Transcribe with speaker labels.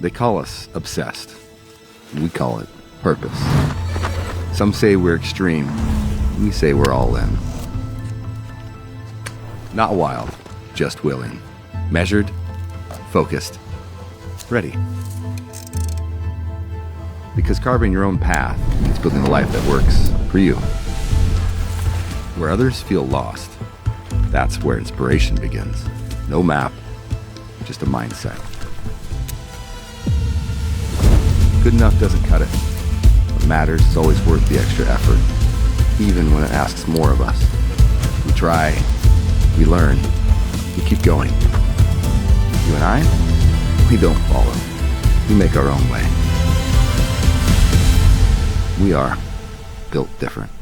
Speaker 1: They call us obsessed. We call it purpose. Some say we're extreme. We say we're all in. Not wild, just willing. Measured, focused, ready. Because carving your own path means building a life that works for you. Where others feel lost, that's where inspiration begins. No map, just a mindset. Good enough doesn't cut it. What matters is always worth the extra effort, even when it asks more of us. We try, we learn, we keep going. You and I, we don't follow. We make our own way. We are built different.